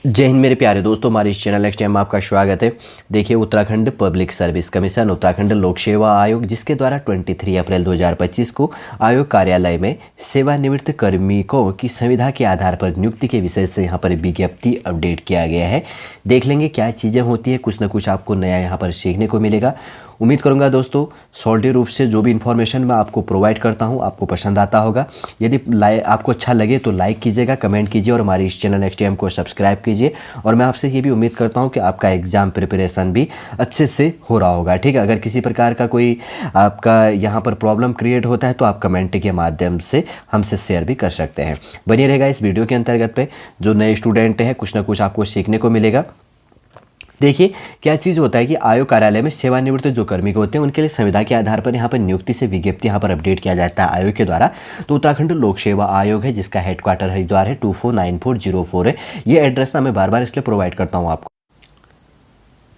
जय हिंद मेरे प्यारे दोस्तों, हमारे इस चैनल नेक्स्ट टाइम में आपका स्वागत है। देखिए, Uttarakhand public service commission, Uttarakhand लोक सेवा आयोग, जिसके द्वारा 23 अप्रैल 2025 को आयोग कार्यालय में सेवानिवृत्त कार्मिकों की संविधा के आधार पर नियुक्ति के विषय से यहाँ पर विज्ञप्ति अपडेट किया गया है। देख लेंगे क्या चीज़ें होती है, कुछ ना कुछ आपको नया यहाँ पर सीखने को मिलेगा। उम्मीद करूंगा दोस्तों सॉलिड रूप से जो भी इन्फॉर्मेशन मैं आपको प्रोवाइड करता हूं आपको पसंद आता होगा। यदि आपको अच्छा लगे तो लाइक कीजिएगा, कमेंट कीजिए और हमारे इस चैनल नेक्स्ट टाइम को सब्सक्राइब कीजिए। और मैं आपसे ये भी उम्मीद करता हूं कि आपका एग्ज़ाम प्रिपरेशन भी अच्छे से हो रहा होगा। ठीक है, अगर किसी प्रकार का कोई आपका यहाँ पर प्रॉब्लम क्रिएट होता है तो आप कमेंट के माध्यम से हमसे शेयर भी कर सकते हैं। बनिए रहेगा इस वीडियो के अंतर्गत पे। जो नए स्टूडेंट हैं कुछ ना कुछ आपको सीखने को मिलेगा। देखिए क्या चीज़ होता है कि आयोग कार्यालय में सेवानिवृत्त जो कार्मिक होते हैं उनके लिए संविधा के आधार पर यहाँ पर नियुक्ति से विज्ञप्ति यहाँ पर अपडेट किया जाता है आयोग के द्वारा। तो उत्तराखंड लोक सेवा आयोग है जिसका हेडक्वार्टर हरिद्वार है, 249404 है। ये एड्रेस ना मैं बार बार इसलिए प्रोवाइड करता हूँ आपको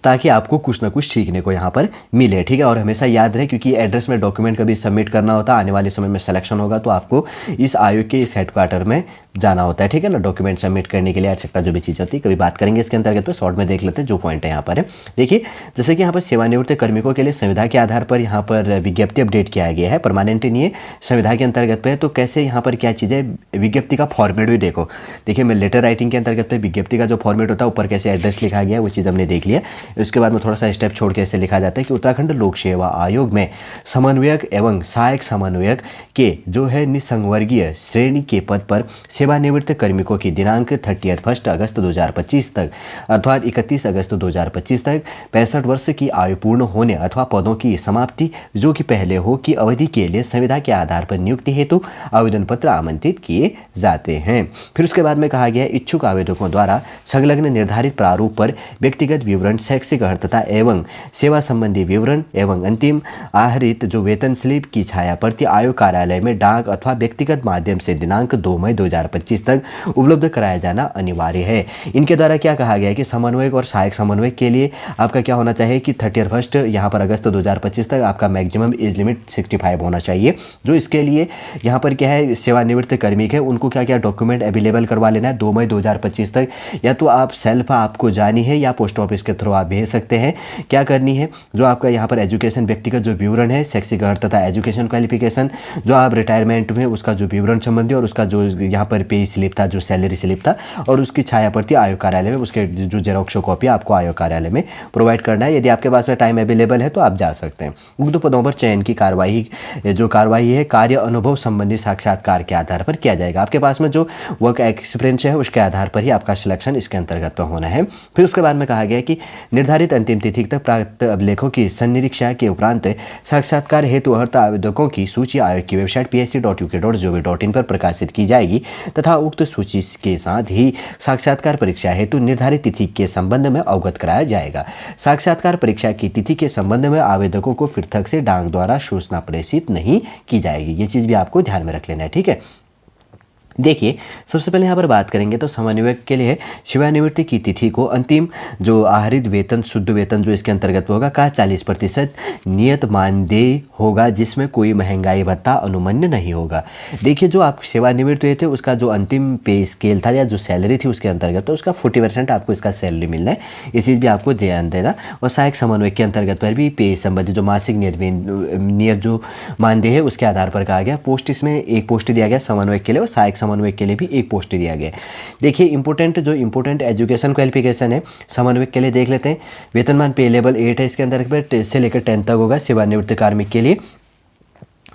ताकि आपको कुछ ना कुछ सीखने को यहाँ पर मिले। ठीक है, और हमेशा याद रहे क्योंकि एड्रेस में डॉक्यूमेंट कभी सबमिट करना होता है, आने वाले समय में सिलेक्शन होगा तो आपको इस आयोग के इस हेडक्वार्टर में जाना होता है। ठीक है ना, डॉक्यूमेंट सबमिट करने के लिए एक्सेट्रा जो भी चीज़ होती है कभी बात करेंगे इसके अंतर्गत। तो शॉर्ट में देख लेते हैं जो पॉइंट है यहाँ पर है। देखिए जैसे कि यहाँ पर सेवानिवृत्त कार्मिकों के लिए संविधा के आधार पर यहाँ पर विज्ञप्ति अपडेट किया गया है। परमानेंट नहीं है, संविधा के अंतर्गत पे है। तो कैसे यहाँ पर क्या चीज़ है, विज्ञप्ति का फॉर्मेट भी देखो। देखिए मैं लेटर राइटिंग के अंतर्गत पे विज्ञप्ति का जो फॉर्मेट होता है ऊपर कैसे एड्रेस लिखा गया वो चीज़ हमने देख लिया। उसके बाद में थोड़ा सा स्टेप छोड़ के ऐसे लिखा जाता है कि उत्तराखंड लोक सेवा आयोग में समन्वयक एवं सहायक समन्वयक के जो है निसंवर्गीय श्रेणी के पद पर सेवानिवृत्त कार्मिकों की दिनांक 31 अगस्त 2025 तक अर्थात 31 अगस्त 2025 तक 65 वर्ष की आयु पूर्ण होने अथवा पदों की समाप्ति जो कि पहले हो की अवधि के लिए संविधा के आधार पर नियुक्ति हेतु आवेदन पत्र आमंत्रित किए जाते हैं। फिर उसके बाद में कहा गया इच्छुक आवेदकों द्वारा संलग्न निर्धारित प्रारूप पर व्यक्तिगत विवरण, शैक्षिक अर्हता एवं सेवा संबंधी विवरण एवं अंतिम आहरित जो वेतन स्लिप की छाया प्रति आयोग कार्यालय में डाक अथवा व्यक्तिगत माध्यम से दिनांक 2 मई 2025 तक उपलब्ध कराया जाना अनिवार्य है। इनके द्वारा क्या कहा गया है कि समन्वयक और सहायक समन्वयक के लिए आपका क्या होना चाहिए कि 31 यहाँ पर अगस्त 2025 तक आपका मैक्सिमम एज लिमिट 65 होना चाहिए। जो इसके लिए यहाँ पर क्या है सेवानिवृत्त कार्मिक है उनको क्या क्या डॉक्यूमेंट अवेलेबल करवा लेना है 2 मई 2025 तक। या तो आप सेल्फ आपको जानी है या पोस्ट ऑफिस के थ्रू आप भेज सकते हैं। क्या करनी है, जो आपका यहाँ पर एजुकेशन व्यक्तिगत जो विवरण है, शैक्षिक अर्हता, एजुकेशन क्वालिफिकेशन, जो आप रिटायरमेंट में उसका जो विवरण संबंधी और उसका जो यहाँ पर पे स्लिप था, जो सैलरी स्लिप था और उसकी छाया प्रति आयोग कार्यालय में उसके जो जेरोक्स कॉपी आपको आयोग कार्यालय में प्रोवाइड करना है। यदि आपके पास में टाइम अवेलेबल है तो आप जा सकते हैं। उक्त पदों पर चयन की कार्यवाही है कार्य अनुभव संबंधी साक्षात्कार के आधार पर किया जाएगा। आपके पास में जो वर्क एक्सपीरियंस है उसके आधार पर ही आपका सिलेक्शन इसके अंतर्गत पर होना है। फिर उसके बाद में कहा गया कि निर्धारित अंतिम तिथि तक प्राप्त अभिलेखों की सन्निरीक्षा के उपरांत साक्षात्कार हेतु अर्हता आवेदकों की सूची आयोग की वेबसाइट psc.uk.gov.in पर प्रकाशित की जाएगी तथा उक्त सूची के साथ ही साक्षात्कार परीक्षा हेतु निर्धारित तिथि के संबंध में अवगत कराया जाएगा। साक्षात्कार परीक्षा की तिथि के संबंध में आवेदकों को पृथक से डाक द्वारा सूचना प्रेषित नहीं की जाएगी। ये चीज़ भी आपको ध्यान में रख लेना है। ठीक है, देखिए सबसे पहले यहाँ पर बात करेंगे तो समन्वयक के लिए सेवानिवृत्ति की तिथि को अंतिम जो आहरित वेतन शुद्ध वेतन जो इसके अंतर्गत होगा का 40% नियत मानदेय होगा जिसमें कोई महंगाई भत्ता अनुमन्य नहीं होगा। देखिए जो आप सेवानिवृत्त हुए थे उसका जो अंतिम पे स्केल था या जो सैलरी थी उसके अंतर्गत तो उसका 40% आपको इसका सैलरी मिलना है। ये चीज़ भी आपको ध्यान देना। और सहायक समन्वयक के अंतर्गत पर भी पे संबंधी जो मासिक नियत जो मानदेय है उसके आधार पर कहा गया। पोस्ट इसमें एक पोस्ट दिया गया समन्वयक के लिए और सहायक समन्वयक के लिए भी एक पोस्ट दिया गया। देखिए इंपॉर्टेंट एजुकेशन क्वालिफिकेशन है समन्वयक के लिए देख लेते हैं। वेतनमान पे लेवल 8 है इसके अंदर से लेकर 10 तक होगा सेवानिवृत्त कार्मिक के लिए।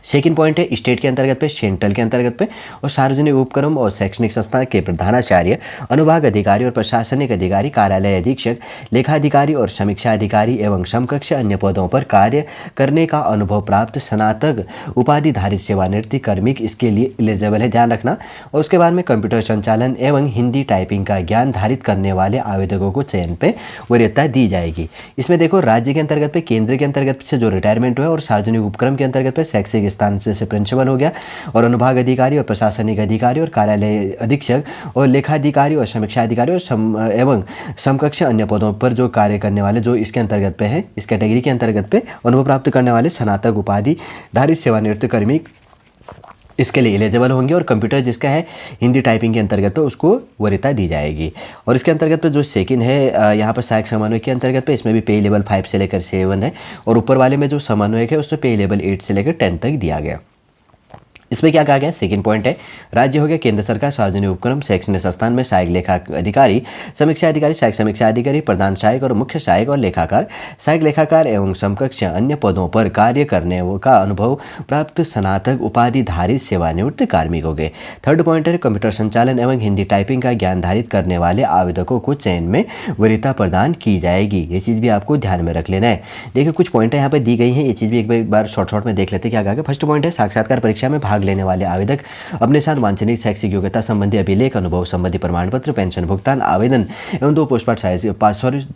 सेकंड पॉइंट है स्टेट के अंतर्गत पे, सेंट्रल के अंतर्गत पे और सार्वजनिक उपक्रम और शैक्षणिक संस्था के प्रधानाचार्य, अनुभाग अधिकारी और प्रशासनिक अधिकारी, कार्यालय अधीक्षक, लेखाधिकारी और समीक्षा अधिकारी एवं समकक्ष अन्य पदों पर कार्य करने का अनुभव प्राप्त स्नातक उपाधिधारित सेवानिवृत्त कार्मिक इसके लिए एलिजिबल है, ध्यान रखना। और उसके बाद में कंप्यूटर संचालन एवं हिंदी टाइपिंग का ज्ञान धारित करने वाले आवेदकों को चयन पे वरीयता दी जाएगी। इसमें देखो राज्य के अंतर्गत पे, केंद्र के अंतर्गत से जो रिटायरमेंट हुआ और सार्वजनिक उपक्रम के अंतर्गत पे शैक्षिक स्थान से प्रिंसिपल हो गया और अनुभाग अधिकारी और प्रशासनिक अधिकारी और कार्यालय अधीक्षक और लेखाधिकारी और समीक्षा अधिकारी और एवं समकक्ष अन्य पदों पर जो कार्य करने वाले जो इसके अंतर्गत पे हैं, इस कैटेगरी के अंतर्गत पे अनुभव प्राप्त करने वाले स्नातक उपाधिधारित सेवानिवृत्त कार्मिक इसके लिए एलिजिबल होंगे और कंप्यूटर जिसका है हिंदी टाइपिंग के अंतर्गत पे उसको वरीयता दी जाएगी। और इसके अंतर्गत पे जो सेकंड है यहाँ पर सहायक समन्वयक के अंतर्गत पे इसमें भी पे लेवल 5 से लेकर 7 है और ऊपर वाले में जो समन्वयक है उसमें पे लेवल 8 से लेकर 10 तक दिया गया। इसमें क्या कहा गया, सेकंड पॉइंट है राज्य हो गया केंद्र सरकार सार्वजनिक उपक्रम शैक्षणिक संस्थान में सहायक लेखा अधिकारी, समीक्षा अधिकारी, सहायक समीक्षा अधिकारी, प्रधान सहायक और मुख्य सहायक और लेखाकार, सहायक लेखाकार एवं समकक्ष अन्य पदों पर कार्य करने का अनुभव प्राप्त स्नातक उपाधिधारी सेवानिवृत्त कार्मिक हो गए। थर्ड पॉइंट है कंप्यूटर संचालन एवं हिंदी टाइपिंग का ज्ञान धारित करने वाले आवेदकों को चयन में वरीयता प्रदान की जाएगी। ये चीज़ भी आपको ध्यान में रख लेना है। देखिए कुछ पॉइंट यहाँ पर दी गई हैं, ये चीज़ भी एक बार शॉर्ट में देख लेते हैं क्या कहा गया। फर्स्ट पॉइंट है साक्षात्कार परीक्षा में भाग लेने वाले आवेदक अपने साथ वांछनीय शैक्षिक योग्यता संबंधी अभिलेख, अनुभव संबंधी प्रमाण पत्र, पेंशन भुगतान आवेदन एवं दो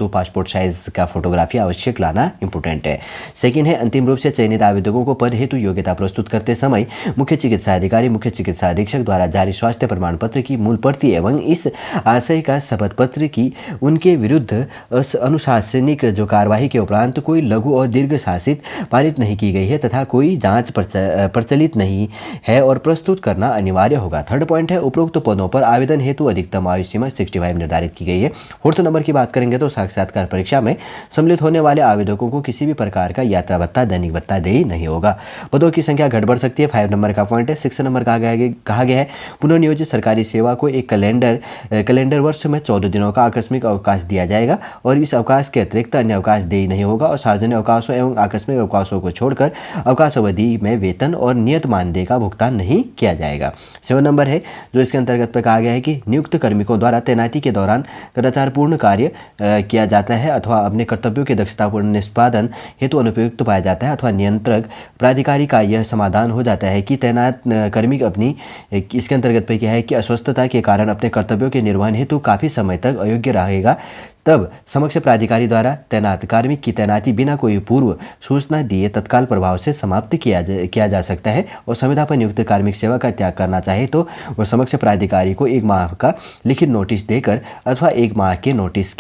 पासपोर्ट साइज का फोटोग्राफी आवश्यक लाना इंपोर्टेंट है। सेकंड है अंतिम रूप से चयनित आवेदकों को पद हेतु योग्यता प्रस्तुत करते समय मुख्य चिकित्सा अधिकारी, मुख्य चिकित्सा अधीक्षक द्वारा जारी स्वास्थ्य प्रमाण पत्र की मूल प्रति एवं इस आशय का शपथ पत्र की उनके विरुद्ध अनुशासनिक जो कार्यवाही के उपरांत कोई लघु और दीर्घ शासित पारित नहीं की गई है तथा कोई जांच प्रचलित नहीं है और प्रस्तुत करना अनिवार्य होगा। थर्ड पॉइंट है उपरोक्त पदों पर आवेदन हेतु अधिकतम आयु सीमा 65 निर्धारित की गई है। फोर्थ नंबर की बात करेंगे तो साक्षात्कार परीक्षा में सम्मिलित होने वाले आवेदकों को किसी भी प्रकार का यात्रा भत्ता, दैनिक भत्ता देय नहीं होगा। पदों की संख्या घट बढ़ सकती है। 5 नंबर का पॉइंट है। 6 नंबर कहा गया है पुनर्नियोजित सरकारी सेवा को एक कैलेंडर वर्ष में 14 दिनों का आकस्मिक अवकाश दिया जाएगा और इस अवकाश के अतिरिक्त अन्य अवकाश देय नहीं होगा और सार्वजनिक अवकाशों एवं आकस्मिक अवकाशों को छोड़कर अवकाश अवधि में वेतन और नियत मानदेय का भुगतान नहीं किया जाएगा। 7 नंबर है जो इसके अंतर्गत पर कहा गया है कि नियुक्त कार्मिकों द्वारा तैनाती के दौरान कदाचारपूर्ण कार्य किया जाता है अथवा अपने कर्तव्यों के दक्षतापूर्ण निष्पादन हेतु अनुपयुक्त पाया जाता है अथवा नियंत्रक प्राधिकारी का यह समाधान हो जाता है कि तैनात कार्मिक अपनी इसके अंतर्गत पे क्या है कि अस्वस्थता के कारण अपने कर्तव्यों के निर्वहन हेतु काफ़ी समय तक अयोग्य रहेगा, तब समक्ष प्राधिकारी द्वारा तैनात कार्मिक की तैनाती बिना कोई पूर्व सूचना दिए तत्काल प्रभाव से समाप्त किया जा सकता है और संविदा पर नियुक्त कार्मिक सेवा का त्याग करना चाहे तो वह समक्ष प्राधिकारी को 1 माह का लिखित नोटिस देकर अथवा 1 माह के नोटिस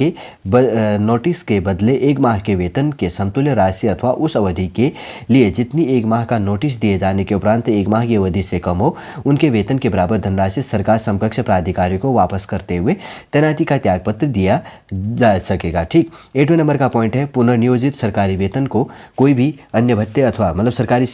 के बदले 1 माह के वेतन के समतुल्य राशि अथवा उस अवधि के लिए जितनी 1 माह का नोटिस दिए जाने के उपरांत 1 माह की अवधि से कम हो उनके वेतन के बराबर धनराशि सरकार समकक्ष प्राधिकारी को वापस करते हुए तैनाती का त्याग पत्र दिया जा सकेगा। ठीक। 8वें नंबर का पॉइंट है पुनर्नियोजित सरकारी वेतन को कोई भी अन्य भत्ते अथवा मतलब सरकारी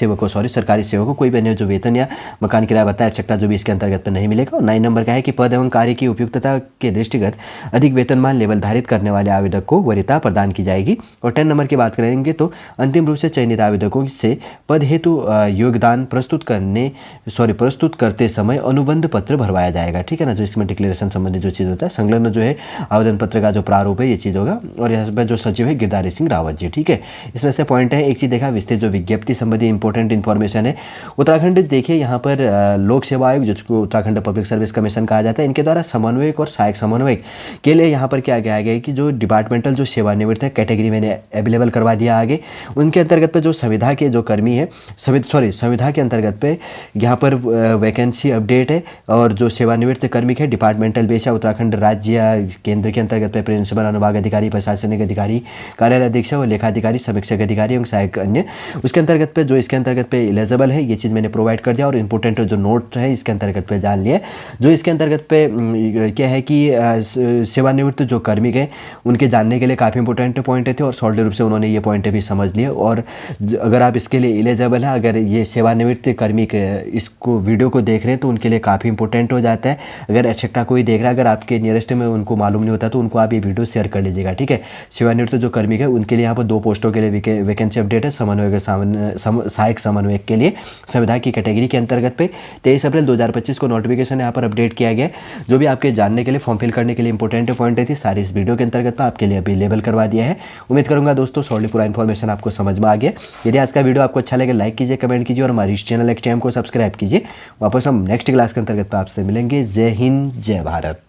सेवकों कोई भी अन्य जो वेतन या मकान किराया भत्ता एक्सेट्रा जो भी इसके अंतर्गत नहीं मिलेगा। और 9 नंबर का है कि पद एवं कार्य की उपयुक्तता के दृष्टिगत अधिक वेतनमान लेवल धारित करने वाले आवेदक को वरीयता प्रदान की जाएगी। और 10 नंबर की बात करेंगे तो अंतिम रूप से चयनित आवेदकों से पद हेतु योगदान प्रस्तुत करते समय अनुबंध पत्र भरवाया जाएगा। ठीक है ना, जो इसमें डिक्लेरेशन संबंधी जो चीज़ होता है संलग्न जो है आवेदन पत्र का जो प्रारूप है ये चीज़ होगा। और यहाँ पर जो सचिव है गिरधारी सिंह रावत जी। ठीक है, इसमें से पॉइंट है एक चीज़ देखा विस्तृत जो विज्ञप्ति संबंधी इंपॉर्टेंट इन्फॉर्मेशन है। उत्तराखंड देखिए यहाँ पर लोक सेवा आयोग जिसको उत्तराखंड पब्लिक सर्विस कमीशन कहा जाता है, इनके द्वारा समन्वयक और सहायक समन्वयक के लिए यहाँ पर क्या कहा गया है कि जो डिपार्टमेंटल जो सेवानिवृत्त है कैटेगरी मैंने अवेलेबल करवा दिया आगे, उनके अंतर्गत पे जो संविधा के जो कर्मी है संविधा के अंतर्गत पे यहाँ पर वैकेंसी अपडेट है और जो सेवानिवृत्त कर्मी है डिपार्टमेंटल बेस है उत्तराखंड राज्य या केंद्र के अंतर्गत पे प्रिंसिपल अनुभाग अधिकारी, प्रशासनिक अधिकारी, कार्यालय अधीक्षक और लेखाधिकारी, समीक्षक अधिकारी एवं सहायक अन्य उसके अंतर्गत पे जो इसके अंतर्गत पे एलिजिबल है ये चीज़ मैंने प्रोवाइड कर दिया। और इंपॉर्टेंट जो नोट है इसके अंतर्गत पे जान लिया। जो इसके अंतर्गत पे क्या है कि सेवानिवृत्त जो कार्मिक हैं उनके जानने के लिए काफ़ी इंपॉर्टेंट पॉइंट थे और सॉल्ट रूप से उन्होंने ये पॉइंट भी समझ लिए। और अगर आप इसके लिए एलिजिबल है, अगर ये सेवानिवृत्त कार्मिक इसको वीडियो को देख रहे हैं तो उनके लिए काफ़ी इंपॉर्टेंट हो जाता है। अगर एक्सेट्रा कोई देख रहा है, अगर आपके नियरेस्ट में उनको मालूम नहीं होता तो उनको आप ये वीडियो शेयर कर लीजिएगा। ठीक है, सेवानिवृत्त जो कार्मिक है उनके लिए यहाँ पर 2 पोस्टों के लिए वैकेंसी अपडेट है। सहायक समन्वयक के लिए संविधा की कैटेगरी के अंतर्गत पे 23 अप्रैल 2025 को नोटिफिकेशन यहाँ पर अपडेट किया गया। जो भी आपके जानने के लिए फॉर्म फिल करने के लिए इंपॉर्टेंट पॉइंट थी सारी इस वीडियो के अंतर्गत आपके लिए अवेलेबल करवा दिया है। उम्मीद करूंगा दोस्तों सॉलिड पूरा इन्फॉर्मेशन आपको समझ में आ गया। यदि आज का वीडियो आपको अच्छा लगे लाइक कीजिए, कमेंट कीजिए और हमारी इस चैनल एक्सटेम को सब्सक्राइब कीजिए। वापस हम नेक्स्ट क्लास के अंतर्गत आपसे मिलेंगे। जय हिंद, जय भारत।